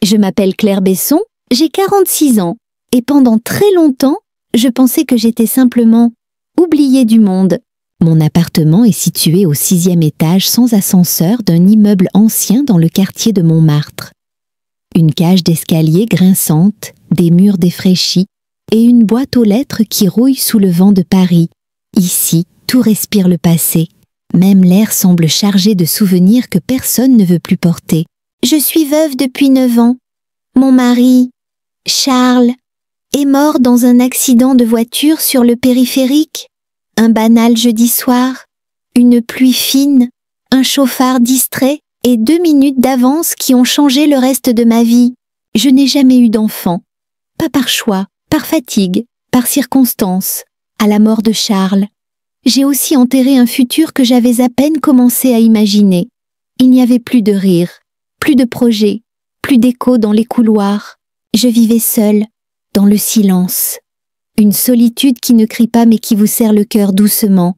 Je m'appelle Claire Besson, j'ai 46 ans, et pendant très longtemps, je pensais que j'étais simplement oubliée du monde. Mon appartement est situé au 6e étage sans ascenseur d'un immeuble ancien dans le quartier de Montmartre. Une cage d'escalier grinçante, des murs défraîchis et une boîte aux lettres qui rouille sous le vent de Paris. Ici, tout respire le passé. Même l'air semble chargé de souvenirs que personne ne veut plus porter. Je suis veuve depuis 9 ans. Mon mari, Charles, est mort dans un accident de voiture sur le périphérique. Un banal jeudi soir, une pluie fine, un chauffard distrait et 2 minutes d'avance qui ont changé le reste de ma vie. Je n'ai jamais eu d'enfant. Pas par choix, par fatigue, par circonstance. À la mort de Charles, j'ai aussi enterré un futur que j'avais à peine commencé à imaginer. Il n'y avait plus de rire, plus de projets, plus d'écho dans les couloirs. Je vivais seule, dans le silence. Une solitude qui ne crie pas mais qui vous serre le cœur doucement,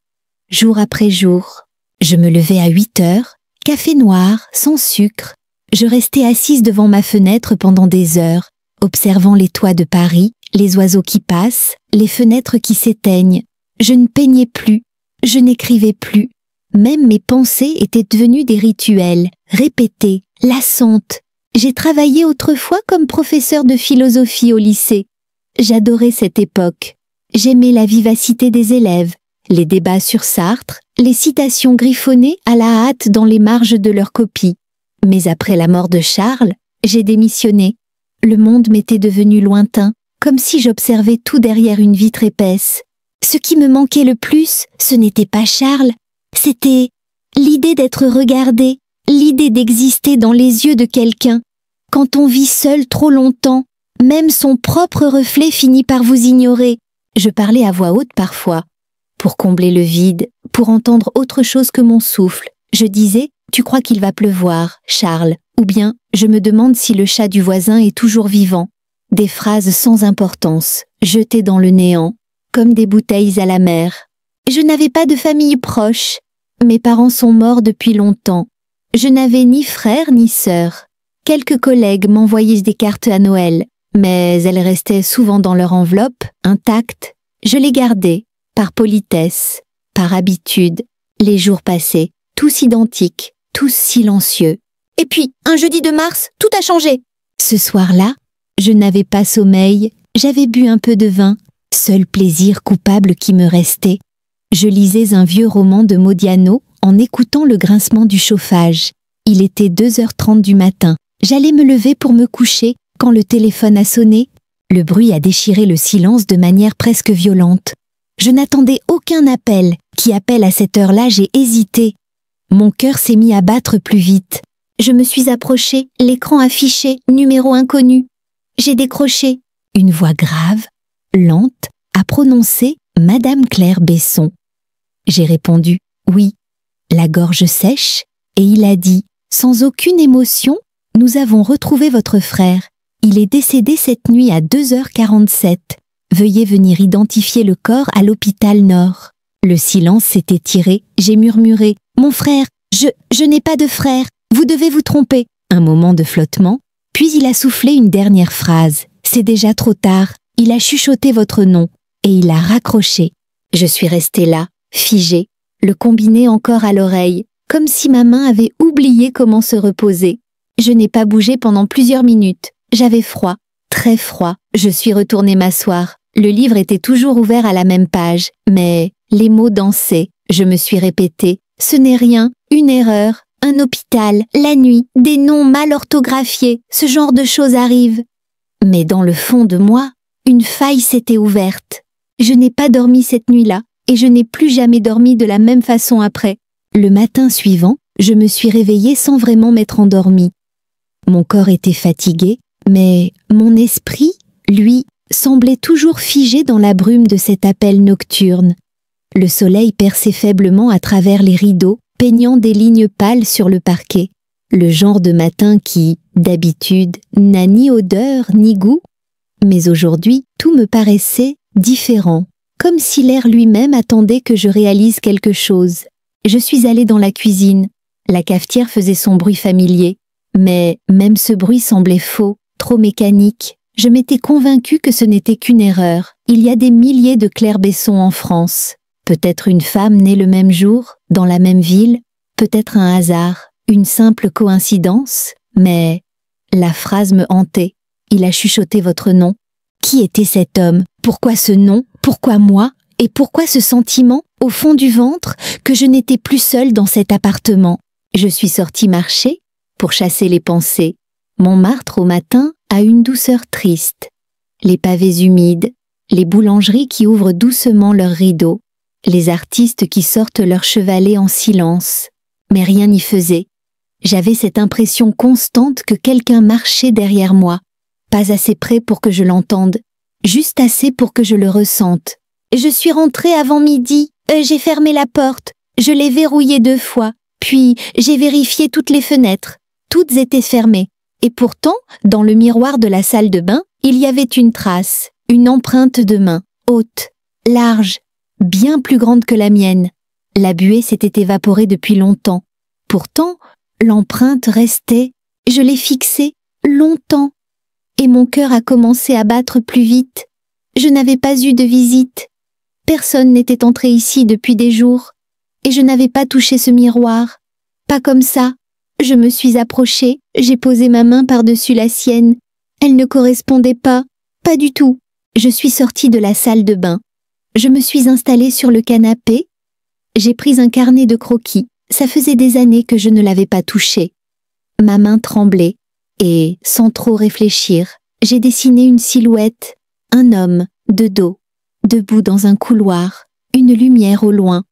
jour après jour. Je me levais à 8 heures, café noir, sans sucre. Je restais assise devant ma fenêtre pendant des heures, observant les toits de Paris, les oiseaux qui passent, les fenêtres qui s'éteignent. Je ne peignais plus, je n'écrivais plus. Même mes pensées étaient devenues des rituels, répétés, lassantes. J'ai travaillé autrefois comme professeur de philosophie au lycée. J'adorais cette époque. J'aimais la vivacité des élèves, les débats sur Sartre, les citations griffonnées à la hâte dans les marges de leurs copies. Mais après la mort de Charles, j'ai démissionné. Le monde m'était devenu lointain, comme si j'observais tout derrière une vitre épaisse. Ce qui me manquait le plus, ce n'était pas Charles, c'était l'idée d'être regardé, l'idée d'exister dans les yeux de quelqu'un. Quand on vit seul trop longtemps, même son propre reflet finit par vous ignorer. Je parlais à voix haute parfois, pour combler le vide, pour entendre autre chose que mon souffle. Je disais « Tu crois qu'il va pleuvoir, Charles ?» ou bien « Je me demande si le chat du voisin est toujours vivant ?» Des phrases sans importance, jetées dans le néant, comme des bouteilles à la mer. Je n'avais pas de famille proche. Mes parents sont morts depuis longtemps. Je n'avais ni frère ni sœur. Quelques collègues m'envoyaient des cartes à Noël, mais elles restaient souvent dans leur enveloppe, intactes. Je les gardais, par politesse, par habitude. Les jours passaient, tous identiques, tous silencieux. Et puis, un jeudi de mars, tout a changé. Ce soir-là, je n'avais pas sommeil, j'avais bu un peu de vin, seul plaisir coupable qui me restait. Je lisais un vieux roman de Modiano en écoutant le grincement du chauffage. Il était 2h30 du matin. J'allais me lever pour me coucher quand le téléphone a sonné. Le bruit a déchiré le silence de manière presque violente. Je n'attendais aucun appel. Qui appelle à cette heure-là, j'ai hésité. Mon cœur s'est mis à battre plus vite. Je me suis approchée, l'écran affiché, numéro inconnu. J'ai décroché. Une voix grave, lente, a prononcé « Madame Claire Besson ». J'ai répondu « Oui ». La gorge sèche, et il a dit, sans aucune émotion, « Nous avons retrouvé votre frère. Il est décédé cette nuit à 2h47. Veuillez venir identifier le corps à l'hôpital Nord ». Le silence s'est étiré, j'ai murmuré « Mon frère, je n'ai pas de frère, vous devez vous tromper ». Un moment de flottement, puis il a soufflé une dernière phrase. « C'est déjà trop tard, il a chuchoté votre nom. » Et il a raccroché. Je suis restée là, figée, le combiné encore à l'oreille, comme si ma main avait oublié comment se reposer. Je n'ai pas bougé pendant plusieurs minutes. J'avais froid, très froid. Je suis retournée m'asseoir. Le livre était toujours ouvert à la même page, mais les mots dansaient. Je me suis répétée. Ce n'est rien, une erreur, un hôpital, la nuit, des noms mal orthographiés, ce genre de choses arrivent. Mais dans le fond de moi, une faille s'était ouverte. Je n'ai pas dormi cette nuit-là, et je n'ai plus jamais dormi de la même façon après. Le matin suivant, je me suis réveillée sans vraiment m'être endormie. Mon corps était fatigué, mais mon esprit, lui, semblait toujours figé dans la brume de cet appel nocturne. Le soleil perçait faiblement à travers les rideaux, peignant des lignes pâles sur le parquet. Le genre de matin qui, d'habitude, n'a ni odeur ni goût. Mais aujourd'hui, tout me paraissait différent, comme si l'air lui-même attendait que je réalise quelque chose. Je suis allée dans la cuisine. La cafetière faisait son bruit familier. Mais même ce bruit semblait faux, trop mécanique. Je m'étais convaincue que ce n'était qu'une erreur. Il y a des milliers de Claire Besson en France. Peut-être une femme née le même jour, dans la même ville, peut-être un hasard, une simple coïncidence, mais la phrase me hantait. Il a chuchoté votre nom. Qui était cet homme? Pourquoi ce nom? Pourquoi moi? Et pourquoi ce sentiment, au fond du ventre, que je n'étais plus seule dans cet appartement? Je suis sortie marcher pour chasser les pensées. Montmartre au matin a une douceur triste. Les pavés humides, les boulangeries qui ouvrent doucement leurs rideaux, les artistes qui sortent leurs chevalets en silence. Mais rien n'y faisait. J'avais cette impression constante que quelqu'un marchait derrière moi. Pas assez près pour que je l'entende, juste assez pour que je le ressente. Je suis rentrée avant midi, j'ai fermé la porte, je l'ai verrouillée 2 fois, puis j'ai vérifié toutes les fenêtres. Toutes étaient fermées. Et pourtant, dans le miroir de la salle de bain, il y avait une trace, une empreinte de main, haute, large, bien plus grande que la mienne. La buée s'était évaporée depuis longtemps. Pourtant, l'empreinte restait, je l'ai fixée, longtemps. Et mon cœur a commencé à battre plus vite. Je n'avais pas eu de visite. Personne n'était entré ici depuis des jours. Et je n'avais pas touché ce miroir. Pas comme ça. Je me suis approchée, j'ai posé ma main par-dessus la sienne. Elle ne correspondait pas, pas du tout. Je suis sortie de la salle de bain. Je me suis installée sur le canapé. J'ai pris un carnet de croquis. Ça faisait des années que je ne l'avais pas touché. Ma main tremblait. Et, sans trop réfléchir, j'ai dessiné une silhouette, un homme, de dos, debout dans un couloir, une lumière au loin.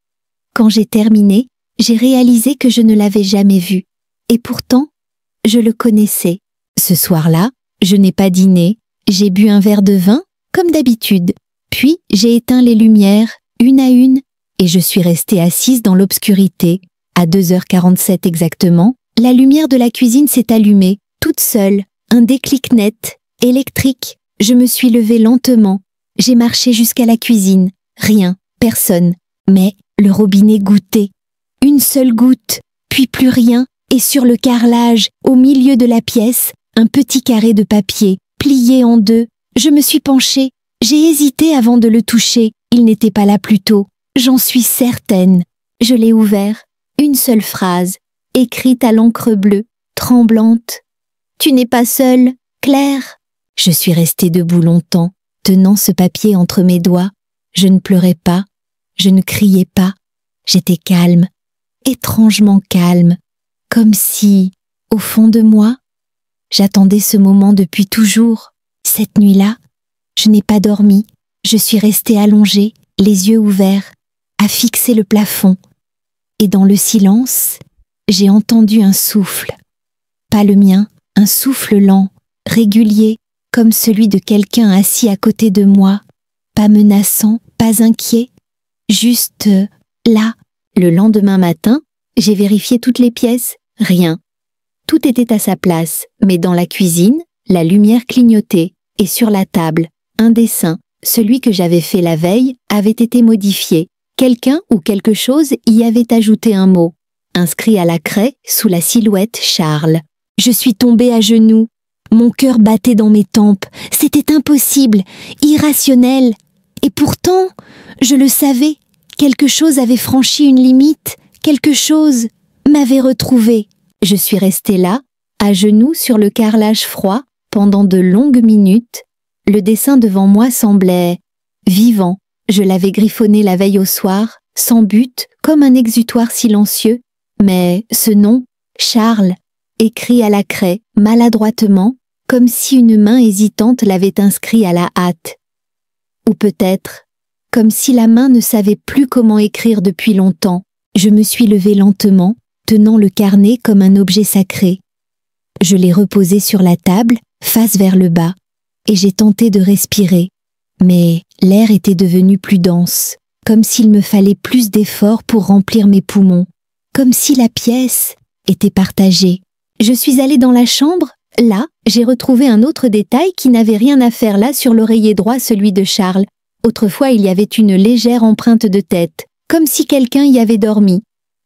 Quand j'ai terminé, j'ai réalisé que je ne l'avais jamais vu. Et pourtant, je le connaissais. Ce soir-là, je n'ai pas dîné, j'ai bu un verre de vin, comme d'habitude. Puis, j'ai éteint les lumières, une à une, et je suis restée assise dans l'obscurité. À 2h47 exactement, la lumière de la cuisine s'est allumée, toute seule, un déclic net, électrique. Je me suis levée lentement. J'ai marché jusqu'à la cuisine. Rien, personne. Mais le robinet gouttait. Une seule goutte, puis plus rien, et sur le carrelage, au milieu de la pièce, un petit carré de papier, plié en 2. Je me suis penchée. J'ai hésité avant de le toucher. Il n'était pas là plus tôt. J'en suis certaine. Je l'ai ouvert. Une seule phrase, écrite à l'encre bleue, tremblante. « Tu n'es pas seule, Claire ?» Je suis restée debout longtemps, tenant ce papier entre mes doigts. Je ne pleurais pas, je ne criais pas. J'étais calme, étrangement calme, comme si, au fond de moi, j'attendais ce moment depuis toujours. Cette nuit-là, je n'ai pas dormi. Je suis restée allongée, les yeux ouverts, à fixer le plafond. Et dans le silence, j'ai entendu un souffle. Pas le mien, un souffle lent, régulier, comme celui de quelqu'un assis à côté de moi, pas menaçant, pas inquiet, juste là. Le lendemain matin, j'ai vérifié toutes les pièces, rien. Tout était à sa place, mais dans la cuisine, la lumière clignotait, et sur la table, un dessin, celui que j'avais fait la veille, avait été modifié. Quelqu'un ou quelque chose y avait ajouté un mot, inscrit à la craie sous la silhouette Charles. Je suis tombée à genoux. Mon cœur battait dans mes tempes. C'était impossible, irrationnel. Et pourtant, je le savais. Quelque chose avait franchi une limite. Quelque chose m'avait retrouvée. Je suis restée là, à genoux sur le carrelage froid, pendant de longues minutes. Le dessin devant moi semblait vivant. Je l'avais griffonné la veille au soir, sans but, comme un exutoire silencieux. Mais ce nom, Charles, écrit à la craie, maladroitement, comme si une main hésitante l'avait inscrit à la hâte. Ou peut-être, comme si la main ne savait plus comment écrire depuis longtemps. Je me suis levée lentement, tenant le carnet comme un objet sacré. Je l'ai reposé sur la table, face vers le bas, et j'ai tenté de respirer. Mais l'air était devenu plus dense, comme s'il me fallait plus d'efforts pour remplir mes poumons, comme si la pièce était partagée. Je suis allée dans la chambre. Là, j'ai retrouvé un autre détail qui n'avait rien à faire là sur l'oreiller droit, celui de Charles. Autrefois, il y avait une légère empreinte de tête, comme si quelqu'un y avait dormi.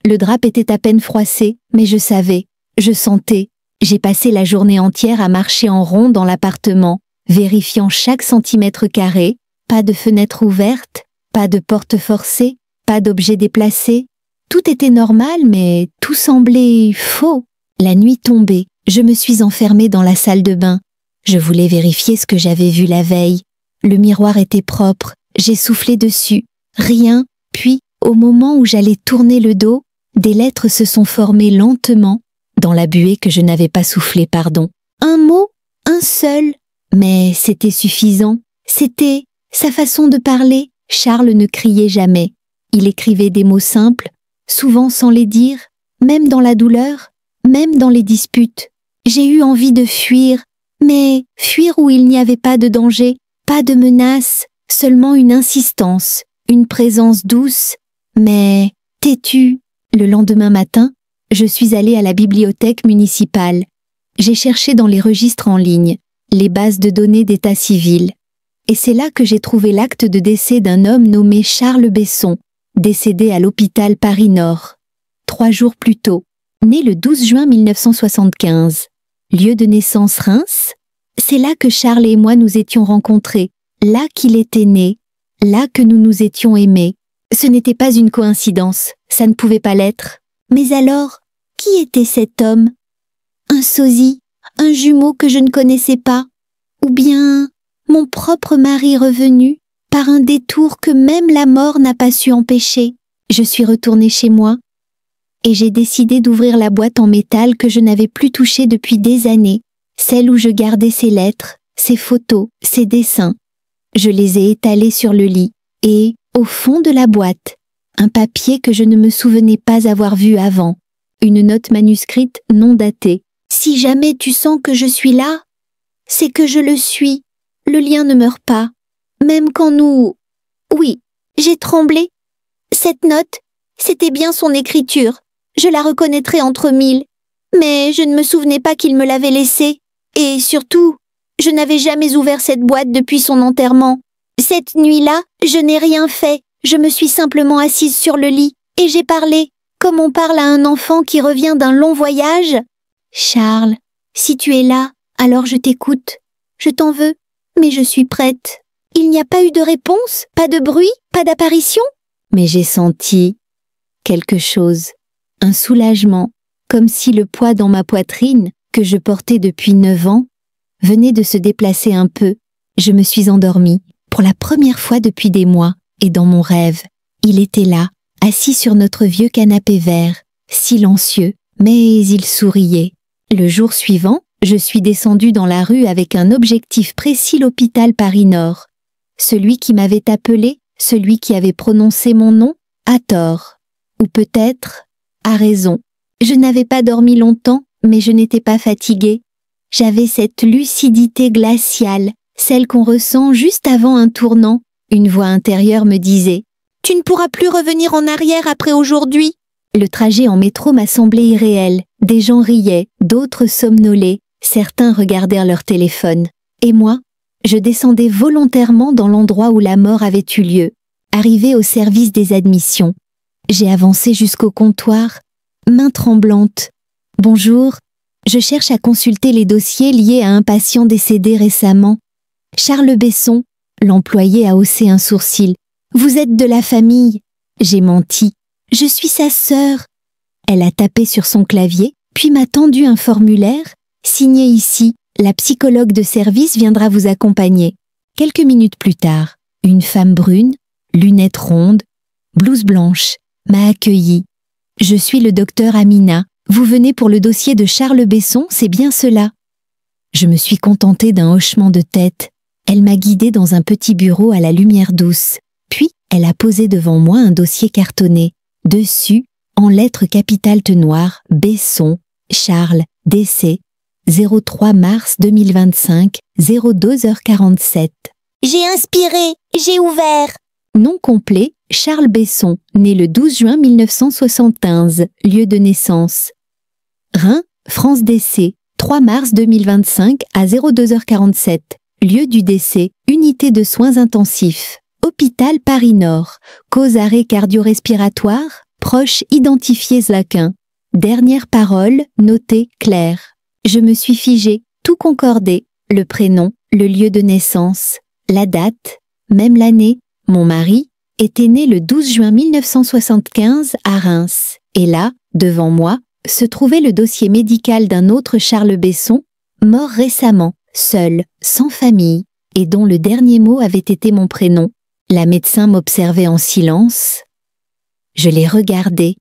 Le drap était à peine froissé, mais je savais, je sentais. J'ai passé la journée entière à marcher en rond dans l'appartement, vérifiant chaque centimètre carré, pas de fenêtre ouverte, pas de porte forcée, pas d'objet déplacé. Tout était normal, mais tout semblait faux. La nuit tombée, je me suis enfermée dans la salle de bain. Je voulais vérifier ce que j'avais vu la veille. Le miroir était propre, j'ai soufflé dessus. Rien, puis, au moment où j'allais tourner le dos, des lettres se sont formées lentement dans la buée que je n'avais pas soufflé, pardon. Un mot, un seul, mais c'était suffisant. C'était sa façon de parler. Charles ne criait jamais. Il écrivait des mots simples, souvent sans les dire, même dans la douleur, même dans les disputes. J'ai eu envie de fuir, mais fuir où il n'y avait pas de danger, pas de menace, seulement une insistance, une présence douce, mais têtue. Le lendemain matin, je suis allée à la bibliothèque municipale. J'ai cherché dans les registres en ligne, les bases de données d'état civil. Et c'est là que j'ai trouvé l'acte de décès d'un homme nommé Charles Besson, décédé à l'hôpital Paris-Nord. 3 jours plus tôt, né le 12 juin 1975. Lieu de naissance Reims. C'est là que Charles et moi nous étions rencontrés, là qu'il était né, là que nous nous étions aimés. Ce n'était pas une coïncidence, ça ne pouvait pas l'être. Mais alors, qui était cet homme? Un sosie, un jumeau que je ne connaissais pas, ou bien mon propre mari revenu, par un détour que même la mort n'a pas su empêcher. Je suis retournée chez moi, et j'ai décidé d'ouvrir la boîte en métal que je n'avais plus touchée depuis des années, celle où je gardais ses lettres, ses photos, ses dessins. Je les ai étalés sur le lit, et, au fond de la boîte, un papier que je ne me souvenais pas avoir vu avant, une note manuscrite non datée. Si jamais tu sens que je suis là, c'est que je le suis. Le lien ne meurt pas. Même quand nous... Oui, j'ai tremblé. Cette note, c'était bien son écriture. Je la reconnaîtrais entre mille. Mais je ne me souvenais pas qu'il me l'avait laissée. Et surtout, je n'avais jamais ouvert cette boîte depuis son enterrement. Cette nuit-là, je n'ai rien fait. Je me suis simplement assise sur le lit et j'ai parlé, comme on parle à un enfant qui revient d'un long voyage. Charles, si tu es là, alors je t'écoute. Je t'en veux, mais je suis prête. Il n'y a pas eu de réponse, pas de bruit, pas d'apparition? Mais j'ai senti quelque chose, un soulagement, comme si le poids dans ma poitrine, que je portais depuis 9 ans, venait de se déplacer un peu. Je me suis endormie, pour la première fois depuis des mois, et dans mon rêve, il était là, assis sur notre vieux canapé vert, silencieux, mais il souriait. Le jour suivant, je suis descendue dans la rue avec un objectif précis, l'hôpital Paris-Nord. Celui qui m'avait appelé, celui qui avait prononcé mon nom, a tort. Ou peut-être, a raison. Je n'avais pas dormi longtemps, mais je n'étais pas fatiguée. J'avais cette lucidité glaciale, celle qu'on ressent juste avant un tournant. Une voix intérieure me disait « Tu ne pourras plus revenir en arrière après aujourd'hui ». Le trajet en métro m'a semblé irréel. Des gens riaient, d'autres somnolaient, certains regardèrent leur téléphone. Et moi, je descendais volontairement dans l'endroit où la mort avait eu lieu. Arrivée au service des admissions, j'ai avancé jusqu'au comptoir, main tremblante. « Bonjour, je cherche à consulter les dossiers liés à un patient décédé récemment. Charles Besson. » L'employé a haussé un sourcil. « Vous êtes de la famille ?» J'ai menti. « Je suis sa sœur. » Elle a tapé sur son clavier, puis m'a tendu un formulaire. « Signé ici, la psychologue de service viendra vous accompagner. » Quelques minutes plus tard, une femme brune, lunettes rondes, blouse blanche, m'a accueillie. « Je suis le docteur Amina. Vous venez pour le dossier de Charles Besson, c'est bien cela ?» Je me suis contentée d'un hochement de tête. Elle m'a guidée dans un petit bureau à la lumière douce. Puis, elle a posé devant moi un dossier cartonné. Dessus, en lettres capitales noires, Besson, Charles, décès, 03 mars 2025, 02h47. J'ai inspiré, j'ai ouvert. Nom complet, Charles Besson, né le 12 juin 1975, lieu de naissance. Reims, France décès, 3 mars 2025 à 02h47. Lieu du décès, unité de soins intensifs. Hôpital Paris-Nord. Cause arrêt cardio-respiratoire. Proche identifié Zlaquin. Dernière parole, notée Claire. Je me suis figée, tout concordé, le prénom, le lieu de naissance, la date, même l'année. Mon mari était né le 12 juin 1975 à Reims. Et là, devant moi, se trouvait le dossier médical d'un autre Charles Besson, mort récemment, seul, sans famille, et dont le dernier mot avait été mon prénom. La médecin m'observait en silence. Je l'ai regardé,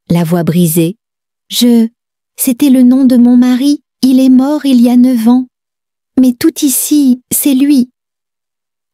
la voix brisée. C'était le nom de mon mari, il est mort il y a 9 ans. Mais tout ici, c'est lui.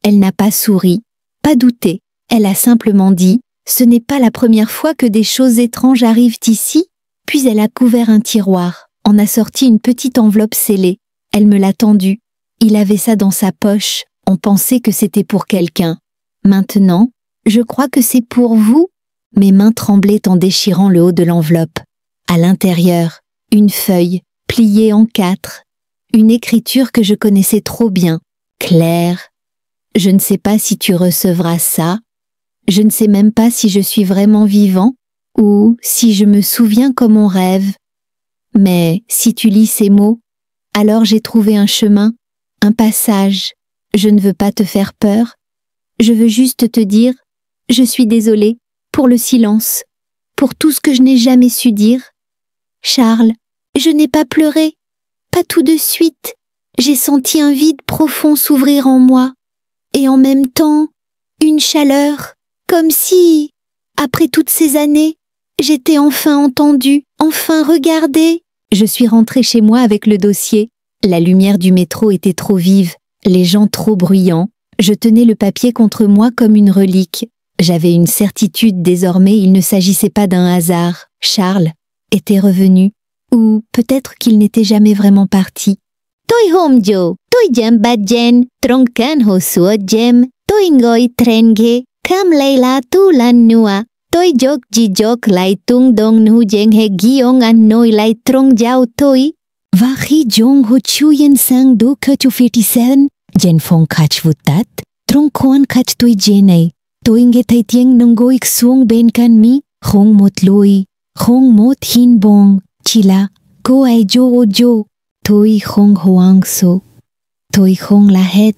Elle n'a pas souri, pas douté. Elle a simplement dit « Ce n'est pas la première fois que des choses étranges arrivent ici ». Puis elle a couvert un tiroir, en a sorti une petite enveloppe scellée. Elle me l'a tendue. Il avait ça dans sa poche. On pensait que c'était pour quelqu'un. Maintenant, je crois que c'est pour vous. Mes mains tremblaient en déchirant le haut de l'enveloppe. À l'intérieur, une feuille, pliée en 4. Une écriture que je connaissais trop bien. Claire. Je ne sais pas si tu recevras ça. Je ne sais même pas si je suis vraiment vivant ou si je me souviens comme on rêve. Mais si tu lis ces mots, alors j'ai trouvé un chemin, un passage. Je ne veux pas te faire peur. Je veux juste te dire, je suis désolée pour le silence, pour tout ce que je n'ai jamais su dire. Charles, je n'ai pas pleuré, pas tout de suite. J'ai senti un vide profond s'ouvrir en moi. Et en même temps, une chaleur, comme si, après toutes ces années, j'étais enfin entendue, enfin regardée. Je suis rentrée chez moi avec le dossier. La lumière du métro était trop vive, les gens trop bruyants. Je tenais le papier contre moi comme une relique. J'avais une certitude désormais, il ne s'agissait pas d'un hasard. Charles était revenu, ou peut-être qu'il n'était jamais vraiment parti. Tôi hôm jo, tôi jam bajen, tronkan ho suo jem, tôi ngồi trenge, kam leila tu lan nua, tôi jok ji jok lai tung dong nu jeng he giong an noi lai trong giao tôi. Vachi jong ho chuyen sang do ke tu fetisen, jen phong kach vutat, trong koan kach tôi jenei, tôi nge thai tieng nongoik suong ben kan mi, khong mot loi, khong mot hin bong, chila, ko ai jo o jo. Toi Hong Hoang So, Toi Hong Lahet,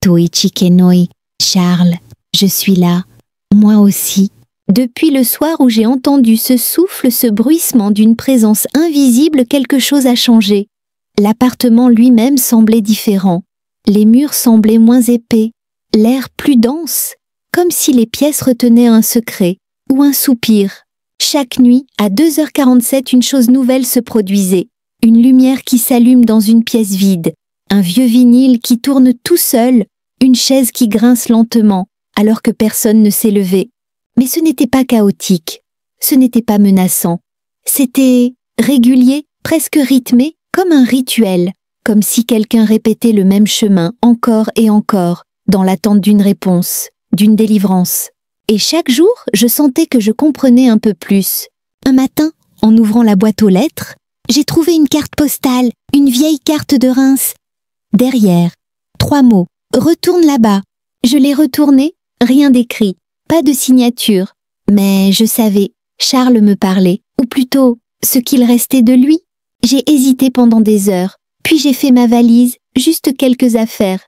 Toi Chikenoi, Charles, je suis là, moi aussi. Depuis le soir où j'ai entendu ce souffle, ce bruissement d'une présence invisible, quelque chose a changé. L'appartement lui-même semblait différent. Les murs semblaient moins épais, l'air plus dense, comme si les pièces retenaient un secret ou un soupir. Chaque nuit, à 2h47, une chose nouvelle se produisait. Une lumière qui s'allume dans une pièce vide, un vieux vinyle qui tourne tout seul, une chaise qui grince lentement, alors que personne ne s'est levé. Mais ce n'était pas chaotique, ce n'était pas menaçant. C'était régulier, presque rythmé, comme un rituel, comme si quelqu'un répétait le même chemin encore et encore, dans l'attente d'une réponse, d'une délivrance. Et chaque jour, je sentais que je comprenais un peu plus. Un matin, en ouvrant la boîte aux lettres, j'ai trouvé une carte postale, une vieille carte de Reims. Derrière, 3 mots. Retourne là-bas. Je l'ai retournée, rien d'écrit, pas de signature. Mais je savais, Charles me parlait, ou plutôt, ce qu'il restait de lui. J'ai hésité pendant des heures, puis j'ai fait ma valise, juste quelques affaires.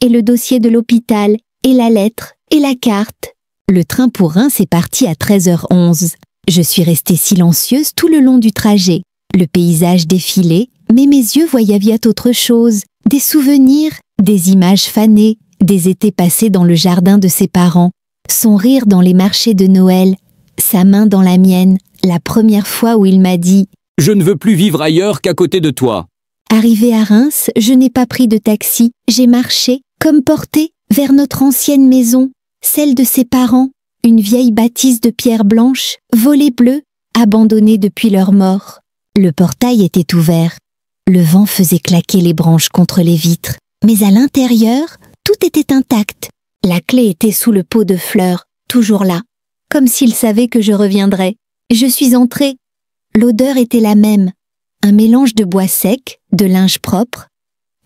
Et le dossier de l'hôpital, et la lettre, et la carte. Le train pour Reims est parti à 13h11. Je suis restée silencieuse tout le long du trajet. Le paysage défilait, mais mes yeux voyaient bien autre chose. Des souvenirs, des images fanées, des étés passés dans le jardin de ses parents, son rire dans les marchés de Noël, sa main dans la mienne, la première fois où il m'a dit « Je ne veux plus vivre ailleurs qu'à côté de toi ». Arrivé à Reims, je n'ai pas pris de taxi, j'ai marché, comme portée, vers notre ancienne maison, celle de ses parents, une vieille bâtisse de pierre blanche, volets bleus, abandonnée depuis leur mort. Le portail était ouvert. Le vent faisait claquer les branches contre les vitres. Mais à l'intérieur, tout était intact. La clé était sous le pot de fleurs, toujours là, comme s'il savait que je reviendrais. Je suis entrée. L'odeur était la même. Un mélange de bois sec, de linge propre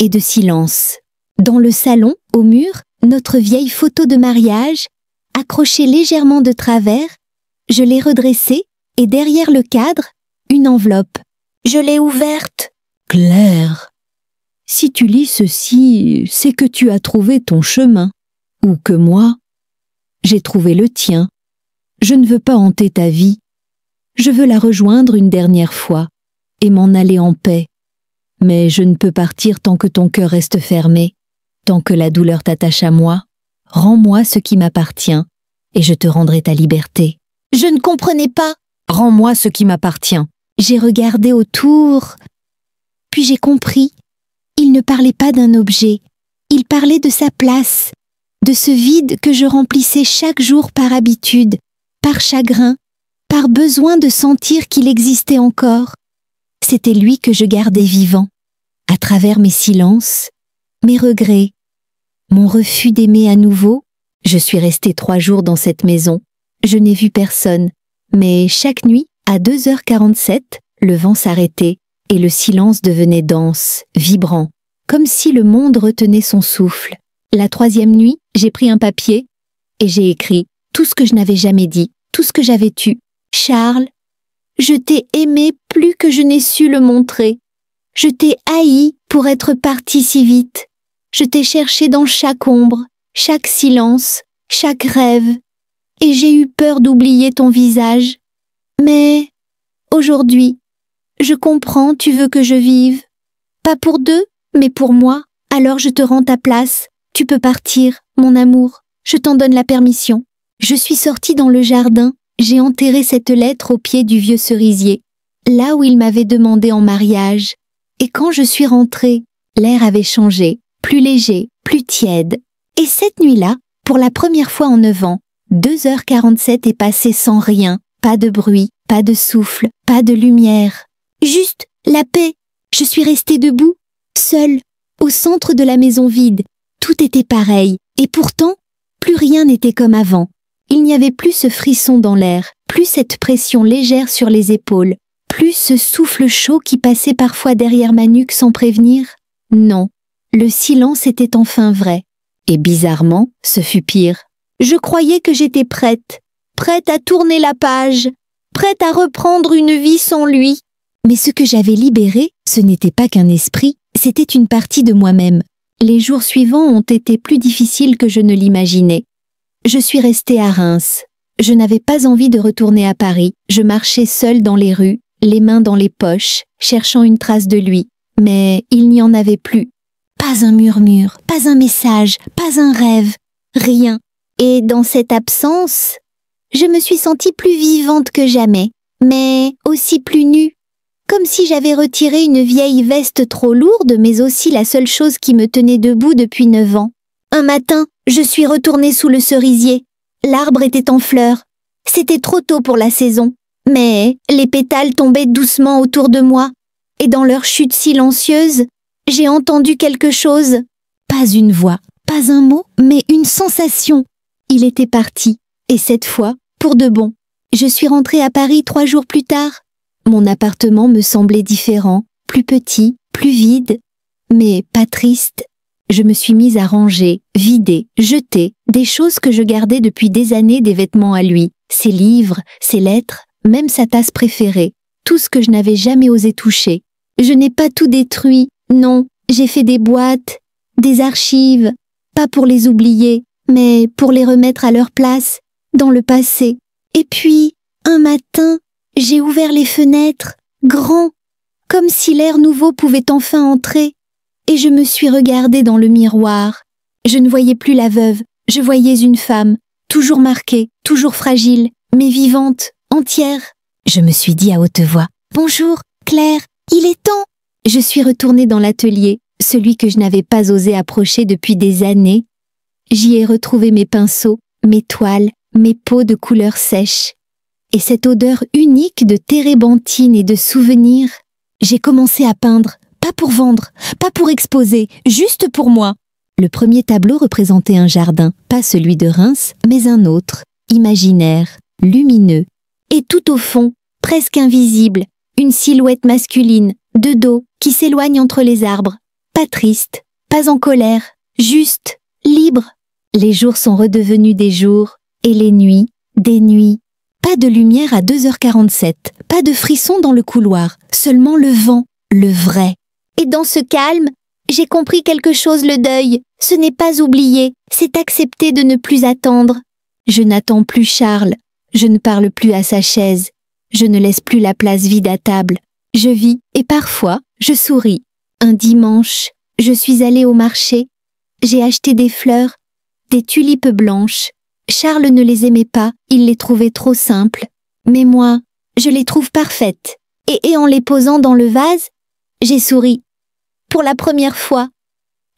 et de silence. Dans le salon, au mur, notre vieille photo de mariage, accrochée légèrement de travers, je l'ai redressée et derrière le cadre, une enveloppe. Je l'ai ouverte, Claire, si tu lis ceci, c'est que tu as trouvé ton chemin, ou que moi, j'ai trouvé le tien. Je ne veux pas hanter ta vie. Je veux la rejoindre une dernière fois et m'en aller en paix. Mais je ne peux partir tant que ton cœur reste fermé, tant que la douleur t'attache à moi. Rends-moi ce qui m'appartient et je te rendrai ta liberté. Je ne comprenais pas. Rends-moi ce qui m'appartient. J'ai regardé autour, puis j'ai compris. Il ne parlait pas d'un objet, il parlait de sa place, de ce vide que je remplissais chaque jour par habitude, par chagrin, par besoin de sentir qu'il existait encore. C'était lui que je gardais vivant, à travers mes silences, mes regrets, mon refus d'aimer à nouveau. Je suis restée 3 jours dans cette maison. Je n'ai vu personne, mais chaque nuit, à 2h47, le vent s'arrêtait et le silence devenait dense, vibrant, comme si le monde retenait son souffle. La 3e nuit, j'ai pris un papier et j'ai écrit tout ce que je n'avais jamais dit, tout ce que j'avais tu. Charles, je t'ai aimé plus que je n'ai su le montrer. Je t'ai haï pour être parti si vite. Je t'ai cherché dans chaque ombre, chaque silence, chaque rêve, et j'ai eu peur d'oublier ton visage. Mais aujourd'hui, je comprends, tu veux que je vive. Pas pour 2, mais pour moi. Alors je te rends ta place. Tu peux partir, mon amour. Je t'en donne la permission. Je suis sortie dans le jardin. J'ai enterré cette lettre au pied du vieux cerisier, là où il m'avait demandé en mariage. Et quand je suis rentrée, l'air avait changé, plus léger, plus tiède. Et cette nuit-là, pour la première fois en 9 ans, 2h47 est passée sans rien, pas de bruit, pas de souffle, pas de lumière. Juste la paix. Je suis restée debout, seule, au centre de la maison vide. Tout était pareil, et pourtant, plus rien n'était comme avant. Il n'y avait plus ce frisson dans l'air, plus cette pression légère sur les épaules, plus ce souffle chaud qui passait parfois derrière ma nuque sans prévenir. Non, le silence était enfin vrai. Et bizarrement, ce fut pire. Je croyais que j'étais prête à tourner la page, prête à reprendre une vie sans lui. Mais ce que j'avais libéré, ce n'était pas qu'un esprit, c'était une partie de moi-même. Les jours suivants ont été plus difficiles que je ne l'imaginais. Je suis restée à Reims. Je n'avais pas envie de retourner à Paris. Je marchais seule dans les rues, les mains dans les poches, cherchant une trace de lui. Mais il n'y en avait plus. Pas un murmure, pas un message, pas un rêve, rien. Et dans cette absence, je me suis sentie plus vivante que jamais, mais aussi plus nue. Comme si j'avais retiré une vieille veste trop lourde, mais aussi la seule chose qui me tenait debout depuis 9 ans. Un matin, je suis retournée sous le cerisier. L'arbre était en fleurs. C'était trop tôt pour la saison, mais les pétales tombaient doucement autour de moi. Et dans leur chute silencieuse, j'ai entendu quelque chose. Pas une voix, pas un mot, mais une sensation. Il était parti, et cette fois, pour de bon. Je suis rentrée à Paris 3 jours plus tard. Mon appartement me semblait différent, plus petit, plus vide, mais pas triste. Je me suis mise à ranger, vider, jeter des choses que je gardais depuis des années, des vêtements à lui, ses livres, ses lettres, même sa tasse préférée, tout ce que je n'avais jamais osé toucher. Je n'ai pas tout détruit, non, j'ai fait des boîtes, des archives, pas pour les oublier, mais pour les remettre à leur place, dans le passé. Et puis, un matin, j'ai ouvert les fenêtres, grand, comme si l'air nouveau pouvait enfin entrer, et je me suis regardée dans le miroir. Je ne voyais plus la veuve, je voyais une femme, toujours marquée, toujours fragile, mais vivante, entière. Je me suis dit à haute voix, « Bonjour, Claire, il est temps !» Je suis retournée dans l'atelier, celui que je n'avais pas osé approcher depuis des années. J'y ai retrouvé mes pinceaux, mes toiles, mes pots de couleurs sèches. Et cette odeur unique de térébenthine et de souvenirs, j'ai commencé à peindre, pas pour vendre, pas pour exposer, juste pour moi. Le premier tableau représentait un jardin, pas celui de Reims, mais un autre, imaginaire, lumineux. Et tout au fond, presque invisible, une silhouette masculine, de dos, qui s'éloigne entre les arbres. Pas triste, pas en colère, juste, libre. Les jours sont redevenus des jours, et les nuits, des nuits. Pas de lumière à 2h47, pas de frisson dans le couloir, seulement le vent, le vrai. Et dans ce calme, j'ai compris quelque chose, le deuil. Ce n'est pas oublier, c'est accepter de ne plus attendre. Je n'attends plus Charles, je ne parle plus à sa chaise, je ne laisse plus la place vide à table. Je vis et parfois, je souris. Un dimanche, je suis allée au marché. J'ai acheté des fleurs, des tulipes blanches. Charles ne les aimait pas, il les trouvait trop simples. Mais moi, je les trouve parfaites. Et en les posant dans le vase, j'ai souri. Pour la première fois,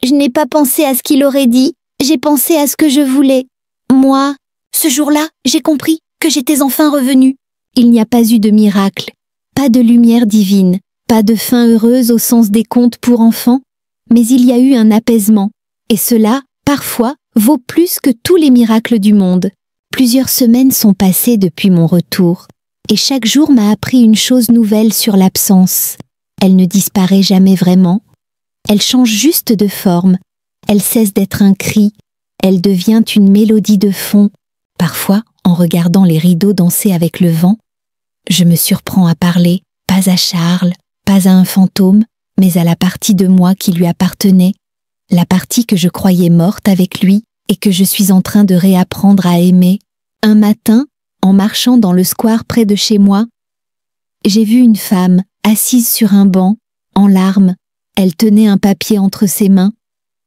je n'ai pas pensé à ce qu'il aurait dit, j'ai pensé à ce que je voulais. Moi, ce jour-là, j'ai compris que j'étais enfin revenue. Il n'y a pas eu de miracle, pas de lumière divine, pas de fin heureuse au sens des contes pour enfants, mais il y a eu un apaisement. Et cela, parfois, vaut plus que tous les miracles du monde. Plusieurs semaines sont passées depuis mon retour, et chaque jour m'a appris une chose nouvelle sur l'absence. Elle ne disparaît jamais vraiment. Elle change juste de forme. Elle cesse d'être un cri. Elle devient une mélodie de fond. Parfois, en regardant les rideaux danser avec le vent, je me surprends à parler, pas à Charles, pas à un fantôme, mais à la partie de moi qui lui appartenait, la partie que je croyais morte avec lui et que je suis en train de réapprendre à aimer. Un matin, en marchant dans le square près de chez moi, j'ai vu une femme assise sur un banc, en larmes. Elle tenait un papier entre ses mains.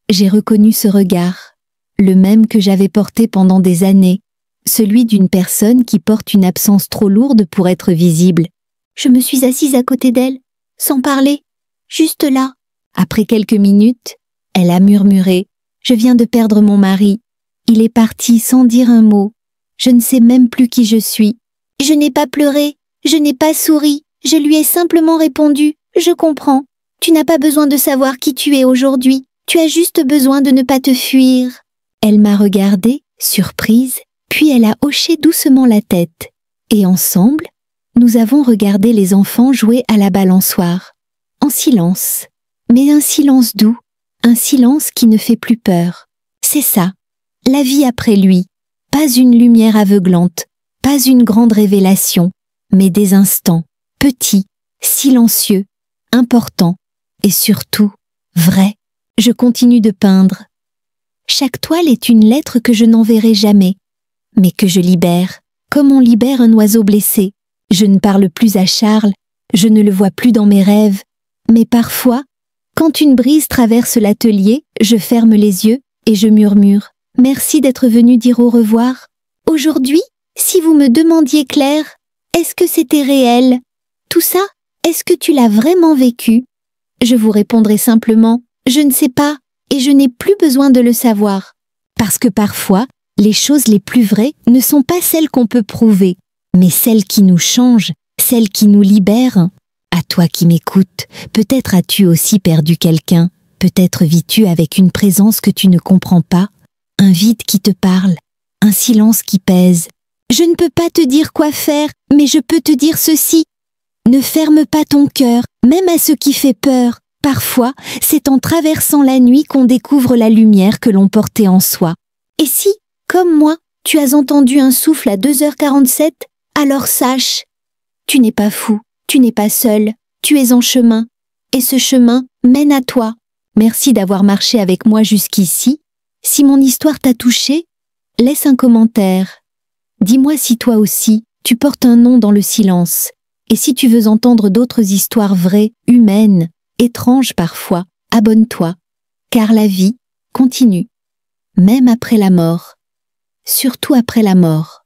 J'ai reconnu ce regard, le même que j'avais porté pendant des années, celui d'une personne qui porte une absence trop lourde pour être visible. Je me suis assise à côté d'elle, sans parler, juste là. Après quelques minutes, elle a murmuré « Je viens de perdre mon mari. Il est parti sans dire un mot. Je ne sais même plus qui je suis. » Je n'ai pas pleuré, je n'ai pas souri, je lui ai simplement répondu « Je comprends. Tu n'as pas besoin de savoir qui tu es aujourd'hui. Tu as juste besoin de ne pas te fuir. » Elle m'a regardée, surprise, puis elle a hoché doucement la tête. Et ensemble, nous avons regardé les enfants jouer à la balançoire. En silence. Mais un silence doux. Un silence qui ne fait plus peur. C'est ça. La vie après lui. Pas une lumière aveuglante. Pas une grande révélation. Mais des instants. Petits. Silencieux. Importants. Et surtout, vrais. Je continue de peindre. Chaque toile est une lettre que je n'enverrai jamais, mais que je libère, comme on libère un oiseau blessé. Je ne parle plus à Charles, je ne le vois plus dans mes rêves, mais parfois, quand une brise traverse l'atelier, je ferme les yeux et je murmure « Merci d'être venu dire au revoir. Aujourd'hui, si vous me demandiez Claire, est-ce que c'était réel? Tout ça, est-ce que tu l'as vraiment vécu ?» Je vous répondrai simplement « Je ne sais pas et je n'ai plus besoin de le savoir. » Parce que parfois, les choses les plus vraies ne sont pas celles qu'on peut prouver, mais celles qui nous changent, celles qui nous libèrent. À toi qui m'écoutes, peut-être as-tu aussi perdu quelqu'un, peut-être vis-tu avec une présence que tu ne comprends pas, un vide qui te parle, un silence qui pèse. Je ne peux pas te dire quoi faire, mais je peux te dire ceci. Ne ferme pas ton cœur, même à ce qui fait peur. Parfois, c'est en traversant la nuit qu'on découvre la lumière que l'on portait en soi. Et si, comme moi, tu as entendu un souffle à 2h47, alors sache, tu n'es pas fou, tu n'es pas seul, tu es en chemin. Et ce chemin mène à toi. Merci d'avoir marché avec moi jusqu'ici. Si mon histoire t'a touché, laisse un commentaire. Dis-moi si toi aussi, tu portes un nom dans le silence. Et si tu veux entendre d'autres histoires vraies, humaines, étranges parfois, abonne-toi. Car la vie continue. Même après la mort. Surtout après la mort.